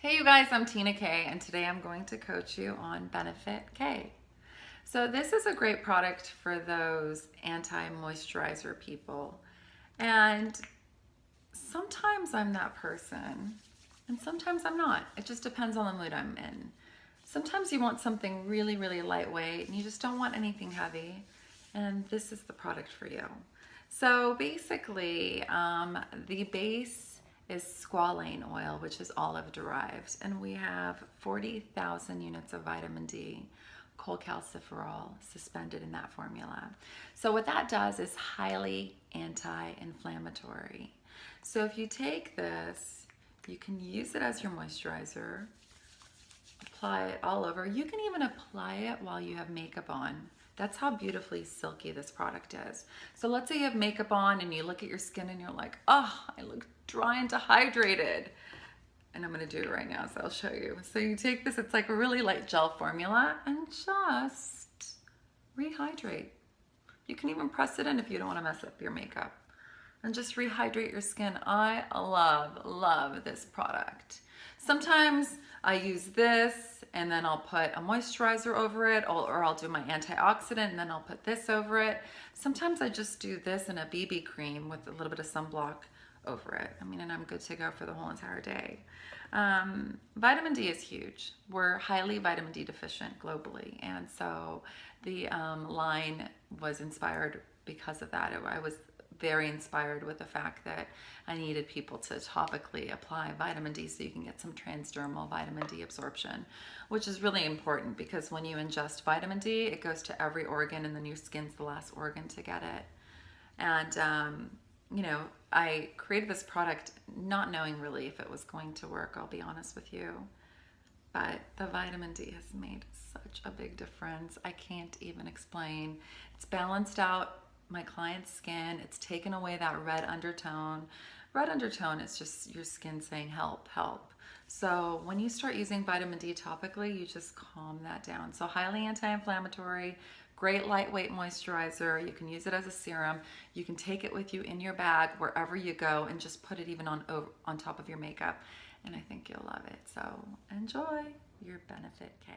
Hey you guys, I'm Tina K, and today I'm going to coach you on Benefit K. So this is a great product for those anti-moisturizer people. And sometimes I'm that person, and sometimes I'm not. It just depends on the mood I'm in. Sometimes you want something really, really lightweight, and you just don't want anything heavy, and this is the product for you. So basically, the base is squalane oil, which is olive derived, and we have 40,000 units of vitamin D, cholecalciferol, suspended in that formula. So what that does is highly anti-inflammatory. So if you take this, you can use it as your moisturizer, apply it all over. You can even apply it while you have makeup on. That's how beautifully silky this product is. So let's say you have makeup on and you look at your skin and you're like, oh, I look dry and dehydrated. And I'm gonna do it right now, so I'll show you. So you take this, it's like a really light gel formula, and just rehydrate. You can even press it in if you don't wanna mess up your makeup. And just rehydrate your skin. I love this product. Sometimes I use this and then I'll put a moisturizer over it, or I'll do my antioxidant and then I'll put this over it. Sometimes I just do this and a BB cream with a little bit of sunblock over it. I mean, and I'm good to go for the whole entire day. Vitamin D is huge. We're highly vitamin D deficient globally, and so the line was inspired because of that. I was very inspired with the fact that I needed people to topically apply vitamin D so you can get some transdermal vitamin D absorption, which is really important because when you ingest vitamin D, it goes to every organ, and then your skin's the last organ to get it. And you know, I created this product not knowing really if it was going to work, I'll be honest with you. But the vitamin D has made such a big difference. I can't even explain. It's balanced out my client's skin. It's taken away that red undertone. Red undertone is just your skin saying help, help. So when you start using vitamin D topically, you just calm that down. So highly anti-inflammatory, great lightweight moisturizer. You can use it as a serum. You can take it with you in your bag wherever you go and just put it even on top of your makeup. And I think you'll love it. So enjoy your Benefit K.